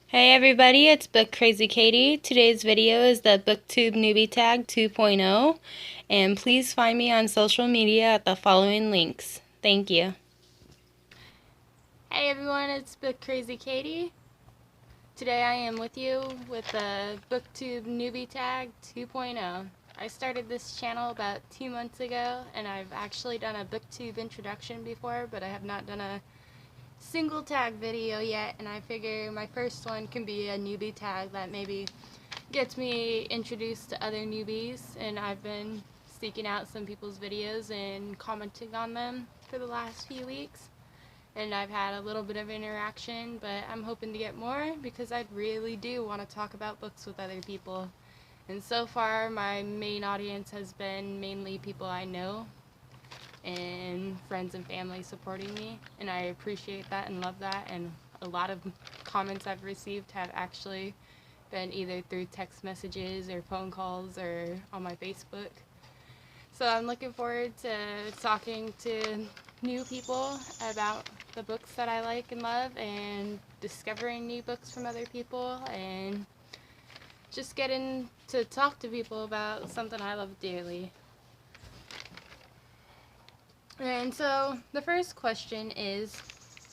Hey everybody, it's Book Crazy Katie. Today's video is the BookTube Newbie Tag 2.0, and please find me on social media at the following links. Thank you. Hey everyone, it's Book Crazy Katie. Today I am with you with the BookTube Newbie Tag 2.0. I started this channel about 2 months ago, and I've actually done a BookTube introduction before, but I have not done a single tag video yet, and I figure my first one can be a newbie tag that maybe gets me introduced to other newbies. And I've been seeking out some people's videos and commenting on them for the last few weeks, and I've had a little bit of interaction, but I'm hoping to get more because I really do want to talk about books with other people. And so far my main audience has been mainly people I know and friends and family supporting me, and I appreciate that and love that. And a lot of comments I've received have actually been either through text messages or phone calls or on my Facebook. So I'm looking forward to talking to new people about the books that I like and love, and discovering new books from other people, and just getting to talk to people about something I love dearly. And so the first question is,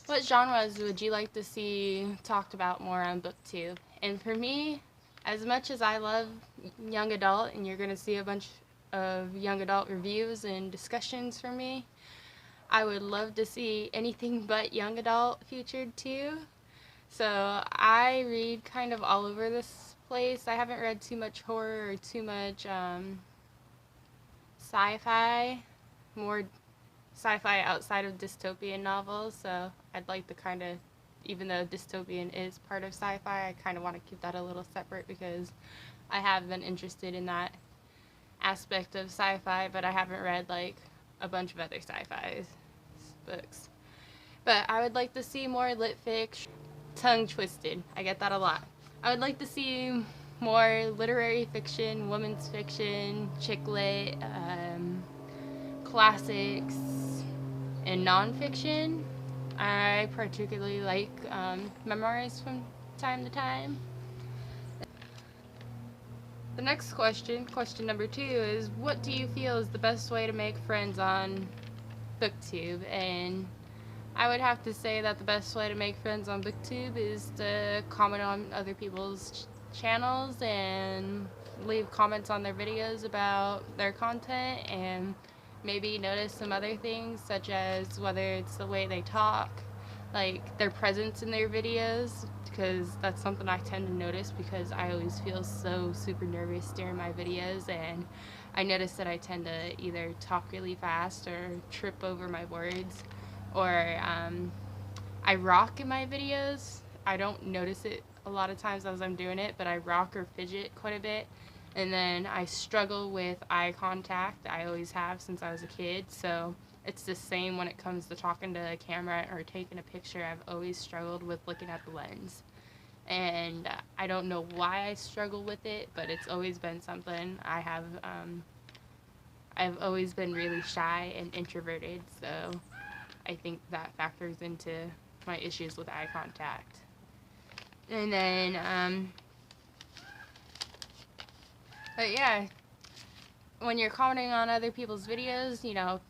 what genres would you like to see talked about more on BookTube? And for me, as much as I love young adult, and you're going to see a bunch of young adult reviews and discussions from me, I would love to see anything but young adult featured too. So I read kind of all over this place. I haven't read too much horror or too much sci-fi, more sci-fi outside of dystopian novels, so I'd like to kind of, even though dystopian is part of sci-fi, I kind of want to keep that a little separate because I have been interested in that aspect of sci-fi, but I haven't read like a bunch of other sci-fi books. But I would like to see more lit fiction, tongue twisted, I get that a lot. I would like to see more literary fiction, women's fiction, chick lit, classics, and nonfiction. I particularly like memoirs from time to time. The next question, question number 2, is what do you feel is the best way to make friends on BookTube? And I would have to say that the best way to make friends on BookTube is to comment on other people's channels and leave comments on their videos about their content, and maybe notice some other things, such as whether it's the way they talk, like their presence in their videos, because that's something I tend to notice because I always feel so super nervous during my videos, and I notice that I tend to either talk really fast or trip over my words, or I rock in my videos. I don't notice it a lot of times as I'm doing it, but I rock or fidget quite a bit. And then I struggle with eye contact. I always have since I was a kid, so it's the same when it comes to talking to a camera or taking a picture. I've always struggled with looking at the lens, and I don't know why I struggle with it, but it's always been something I have. I've always been really shy and introverted, so I think that factors into my issues with eye contact. And then, but yeah, when you're commenting on other people's videos, you know,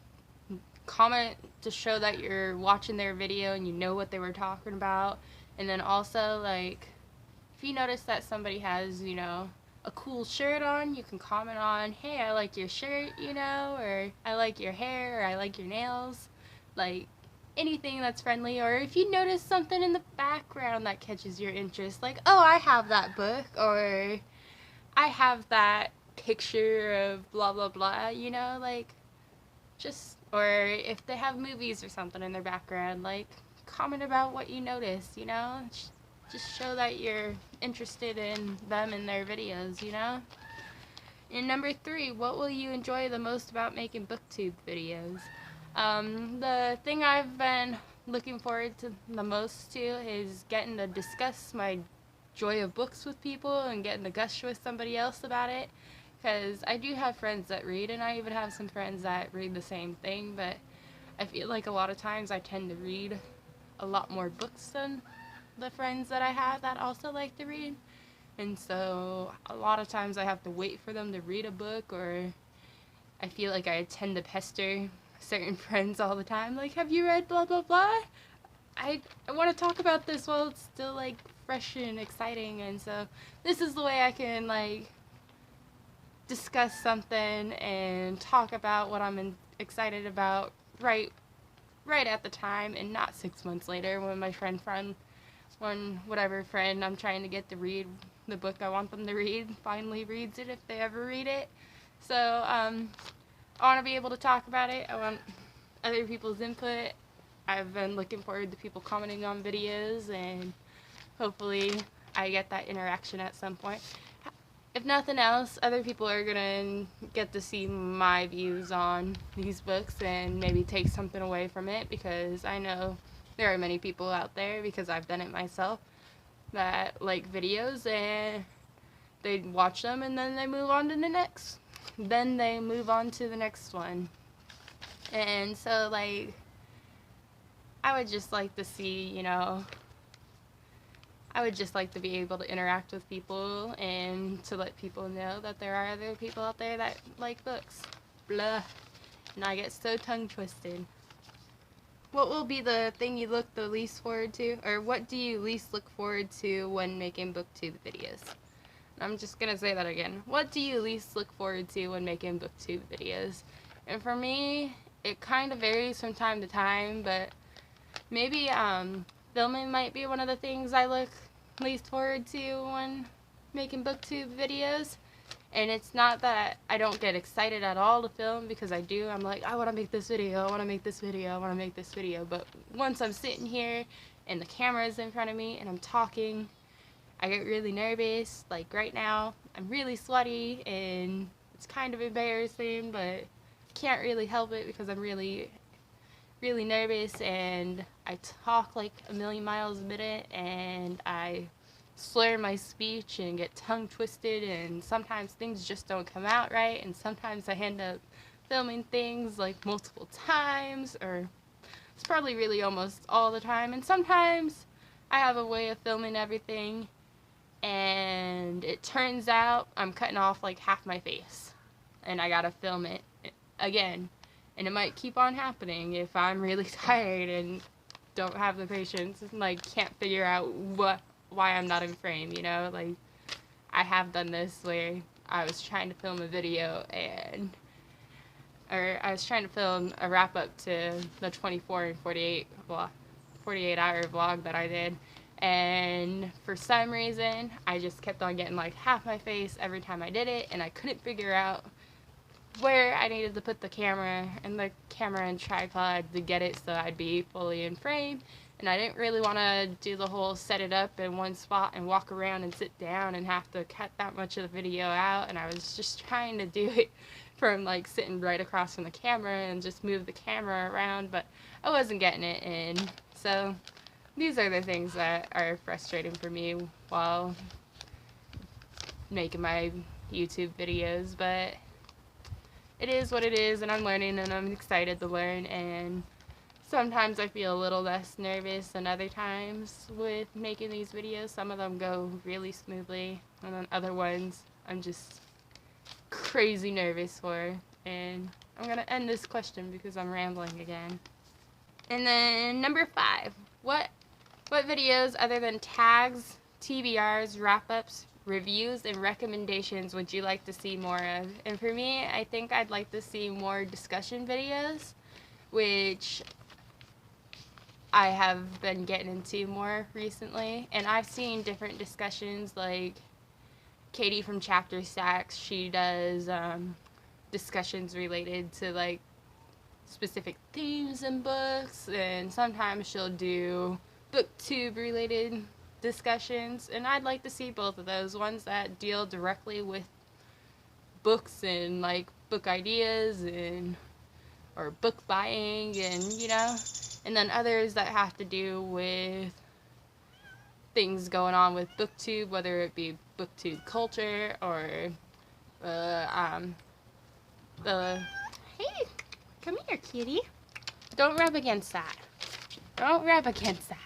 comment to show that you're watching their video and you know what they were talking about. And then also, like, if you notice that somebody has, you know, a cool shirt on, you can comment on, hey, I like your shirt, you know, or I like your hair, or I like your nails. Like, anything that's friendly. Or if you notice something in the background that catches your interest, like, oh, I have that book, or I have that picture of blah blah blah, you know, like, just, or if they have movies or something in their background, like, comment about what you notice, you know, just show that you're interested in them and their videos, you know. And number 3, what will you enjoy the most about making BookTube videos? The thing I've been looking forward to the most to is getting to discuss my joy of books with people and getting to gush with somebody else about it, because I do have friends that read, and I even have some friends that read the same thing, but I feel like a lot of times I tend to read a lot more books than the friends that I have that also like to read. And so a lot of times I have to wait for them to read a book, or I feel like I tend to pester certain friends all the time. Like, have you read blah, blah, blah? I want to talk about this while it's still, like, fresh and exciting. And so this is the way I can, like, discuss something and talk about what I'm excited about right at the time, and not 6 months later when my whatever friend I'm trying to get to read the book I want them to read finally reads it, if they ever read it. So I want to be able to talk about it. I want other people's input. I've been looking forward to people commenting on videos, and hopefully I get that interaction at some point. If nothing else, other people are gonna get to see my views on these books and maybe take something away from it, because I know there are many people out there, because I've done it myself, that like videos and they watch them and then they move on to the next. Then they move on to the next one. And so, like, I would just like to see, you know, I would just like to be able to interact with people and to let people know that there are other people out there that like books. Blah. And I get so tongue twisted. What will be the thing you look the least forward to? Or what do you least look forward to when making BookTube videos? I'm just going to say that again. What do you least look forward to when making BookTube videos? And for me, it kind of varies from time to time, but maybe filming might be one of the things I look least forward to when making BookTube videos. And it's not that I don't get excited at all to film, because I do. I'm like, I want to make this video, I want to make this video, I want to make this video. But once I'm sitting here and the camera's in front of me and I'm talking, I get really nervous. Like right now, I'm really sweaty and it's kind of embarrassing, but I can't really help it because I'm really nervous, and I talk like a million miles a minute, and I slur my speech and get tongue twisted, and sometimes things just don't come out right, and sometimes I end up filming things like multiple times, or it's probably really almost all the time. And sometimes I have a way of filming everything and it turns out I'm cutting off like half my face and I gotta film it again. And it might keep on happening if I'm really tired and don't have the patience and like can't figure out why I'm not in frame, you know? Like, I have done this where I was trying to film a video or I was trying to film a wrap up to the 24 and 48 hour vlog that I did, and for some reason I just kept on getting like half my face every time I did it, and I couldn't figure out where I needed to put the camera and tripod to get it so I'd be fully in frame. And I didn't really want to do the whole set it up in one spot and walk around and sit down and have to cut that much of the video out, and I was just trying to do it from like sitting right across from the camera and just move the camera around, but I wasn't getting it in. So these are the things that are frustrating for me while making my YouTube videos, but it is what it is, and I'm learning, and I'm excited to learn, and sometimes I feel a little less nervous than other times with making these videos. Some of them go really smoothly, and then other ones I'm just crazy nervous for. And I'm gonna end this question because I'm rambling again. And then number 5, what videos other than tags, TBRs, wrap-ups, reviews, and recommendations would you like to see more of? And for me, I think I'd like to see more discussion videos, which I have been getting into more recently, and I've seen different discussions, like Katie from Chapter Stacks, she does discussions related to like specific themes in books, and sometimes she'll do BookTube related discussions, and I'd like to see both of those, ones that deal directly with books and like book ideas and or book buying, and you know, and then others that have to do with things going on with BookTube, whether it be BookTube culture or hey, come here, kitty. Don't rub against that. Don't rub against that.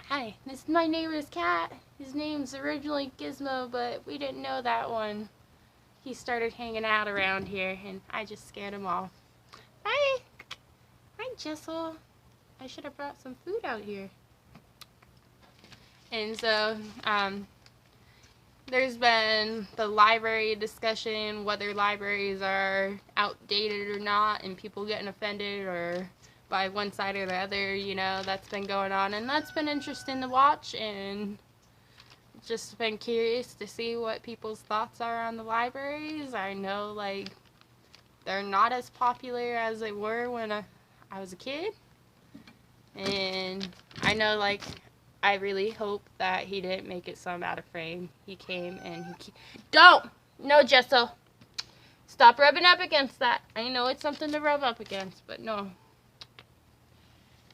Hi, this is my neighbor's cat. His name's originally Gizmo, but we didn't know that one. He started hanging out around here, and I just scared him off. Hi! Hi, Jessel. I should have brought some food out here. And so, there's been the library discussion, whether libraries are outdated or not, and people getting offended or by one side or the other, you know, that's been going on, and that's been interesting to watch, and just been curious to see what people's thoughts are on the libraries. I know, like, they're not as popular as they were when I was a kid, and I know, like, I really hope that he didn't make it some out of frame. He came and don't! No, Jessel! Stop rubbing up against that. I know it's something to rub up against, but no.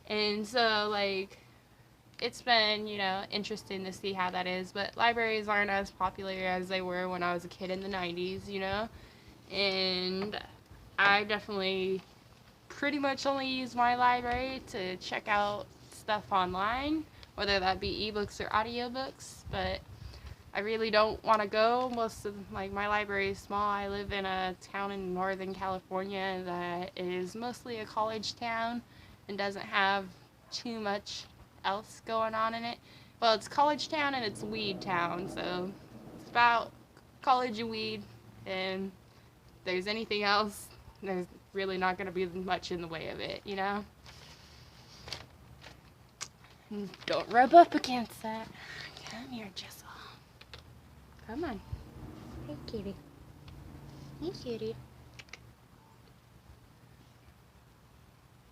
And so, like, it's been, you know, interesting to see how that is, but libraries aren't as popular as they were when I was a kid in the 90s, you know, and I definitely pretty much only use my library to check out stuff online, whether that be ebooks or audiobooks, but I really don't want to go. Most of, like, my library is small. I live in a town in Northern California that is mostly a college town and doesn't have too much else going on in it. Well, it's college town and it's weed town, so it's about college and weed, and if there's anything else, there's really not going to be much in the way of it, you know? Don't rub up against that. Come here, Jessel. Come on. Hey, kitty. Hey, kitty.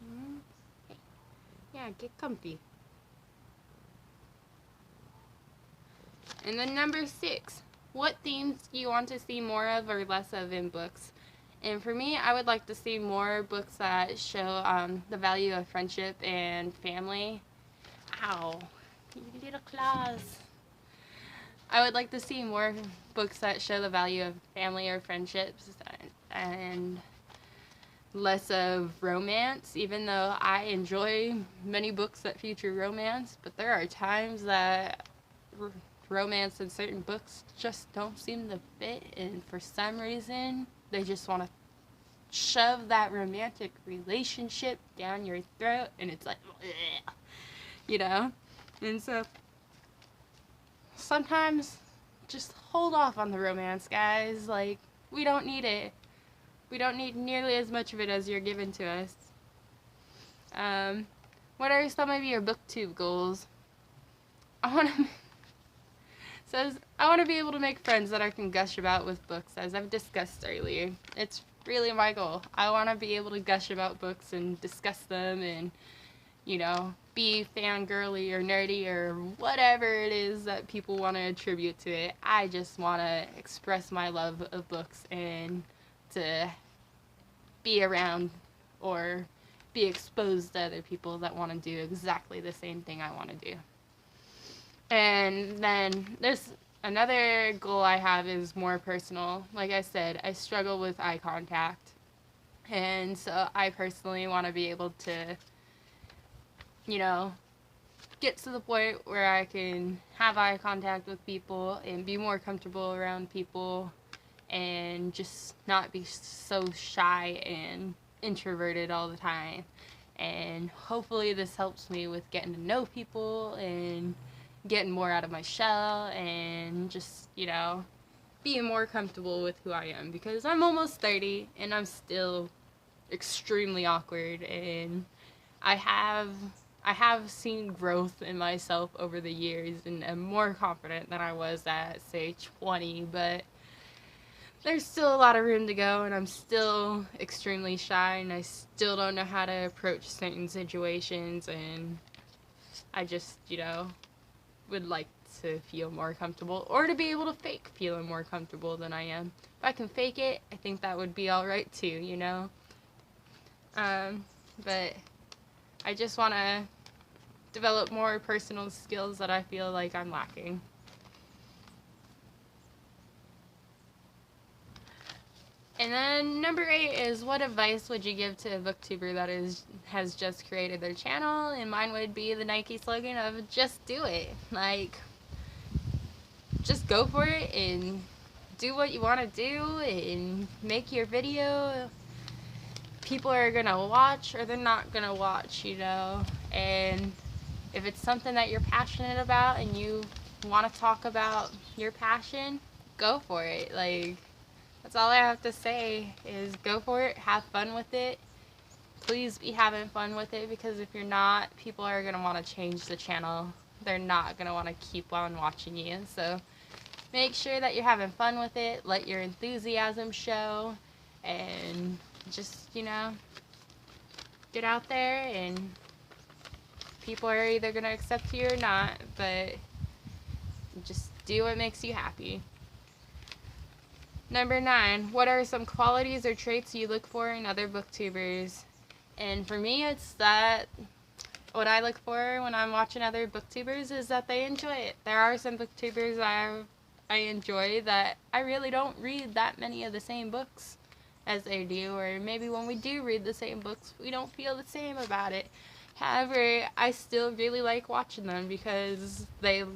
Hey. Yeah, get comfy. And then number 6, what themes do you want to see more of or less of in books? And for me, I would like to see more books that show the value of friendship and family. Ow, you little claws. I would like to see more books that show the value of family or friendships and less of romance, even though I enjoy many books that feature romance, but there are times that romance in certain books just don't seem to fit, and for some reason they just want to shove that romantic relationship down your throat, and it's like, bleh, you know? And so sometimes just hold off on the romance, guys. Like, we don't need it. We don't need nearly as much of it as you're giving to us. What are some of your BookTube goals? I want to be able to make friends that I can gush about with books, as I've discussed earlier. It's really my goal. I want to be able to gush about books and discuss them and, you know, be fangirly or nerdy or whatever it is that people want to attribute to it. I just want to express my love of books and to be around or be exposed to other people that want to do exactly the same thing I want to do. And then another goal I have is more personal. Like I said, I struggle with eye contact. And so I personally want to be able to, you know, get to the point where I can have eye contact with people and be more comfortable around people and just not be so shy and introverted all the time. And hopefully this helps me with getting to know people and getting more out of my shell and just, you know, being more comfortable with who I am, because I'm almost 30 and I'm still extremely awkward, and I have seen growth in myself over the years and am more confident than I was at, say, 20, but there's still a lot of room to go, and I'm still extremely shy, and I still don't know how to approach certain situations, and I just, you know, would like to feel more comfortable, or to be able to fake feeling more comfortable than I am. If I can fake it, I think that would be alright too, you know? But I just want to develop more personal skills that I feel like I'm lacking. And then number 8 is, what advice would you give to a booktuber that has just created their channel? And mine would be the Nike slogan of just do it. Like, just go for it and do what you want to do and make your video. People are gonna watch or they're not gonna watch, you know. And if it's something that you're passionate about and you want to talk about your passion, go for it. Like, that's all I have to say is go for it, have fun with it. Please be having fun with it, because if you're not, people are going to want to change the channel. They're not going to want to keep on watching you. So make sure that you're having fun with it. Let your enthusiasm show. And just, you know, get out there, and people are either going to accept you or not. But just do what makes you happy. Number 9, what are some qualities or traits you look for in other booktubers? And for me, it's that what I look for when I'm watching other booktubers is that they enjoy it. There are some booktubers I enjoy that I really don't read that many of the same books as they do, or maybe when we do read the same books, we don't feel the same about it. However, I still really like watching them because they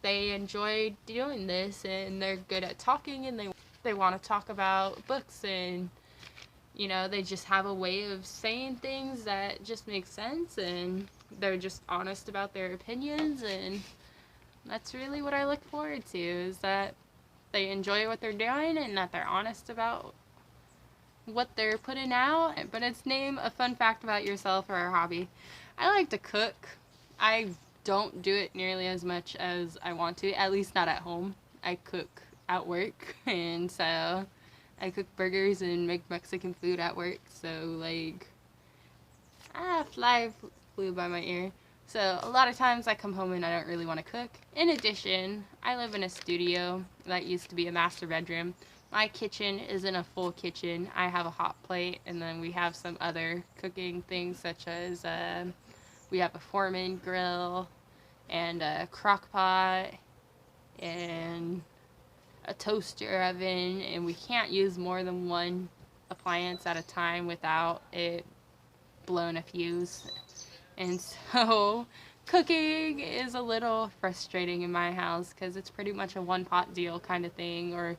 enjoy doing this, and they're good at talking, and they want to talk about books, and you know, they just have a way of saying things that just make sense, and they're just honest about their opinions. And that's really what I look forward to, is that they enjoy what they're doing and that they're honest about what they're putting out. But it's name a fun fact about yourself or a hobby. I like to cook. I don't do it nearly as much as I want to, at least not at home. I cook at work, and so I cook burgers and make Mexican food at work. So, like, fly flew by my ear. So a lot of times I come home and I don't really want to cook. In addition, I live in a studio that used to be a master bedroom. My kitchen isn't a full kitchen. I have a hot plate, and then we have some other cooking things, such as we have a Foreman grill and a crock pot and a toaster oven, and we can't use more than one appliance at a time without it blowing a fuse. And so cooking is a little frustrating in my house because it's pretty much a one-pot deal kind of thing, or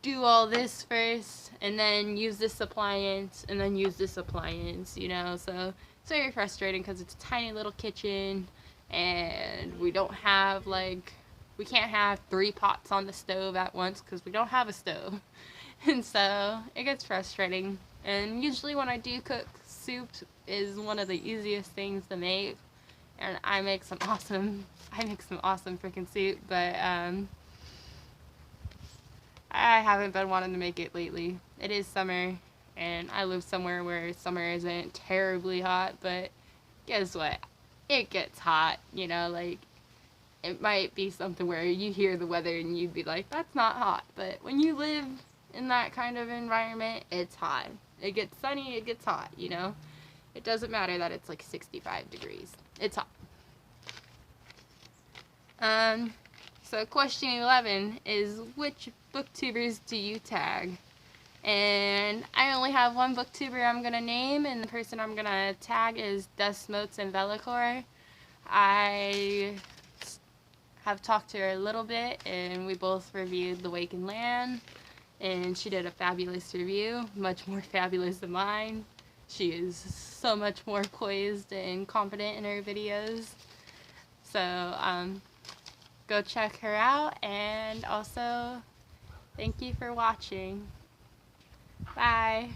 do all this first and then use this appliance and then use this appliance, you know. So it's very frustrating because it's a tiny little kitchen, and we don't have, like, we can't have 3 pots on the stove at once because we don't have a stove. And so it gets frustrating. And usually when I do cook, soup is one of the easiest things to make. And I make some awesome freaking soup, but I haven't been wanting to make it lately. It is summer, and I live somewhere where summer isn't terribly hot, but guess what? It gets hot, you know, like, it might be something where you hear the weather and you'd be like, that's not hot. But when you live in that kind of environment, it's hot. It gets sunny, it gets hot, you know. It doesn't matter that it's like 65 degrees. It's hot. So question 11 is, which booktubers do you tag? And I only have one booktuber I'm going to name, and the person I'm going to tag is Motes and Vellichor. I have talked to her a little bit, and we both reviewed The Waking Land, and she did a fabulous review, much more fabulous than mine. She is so much more poised and confident in her videos. So go check her out, and also thank you for watching. Bye.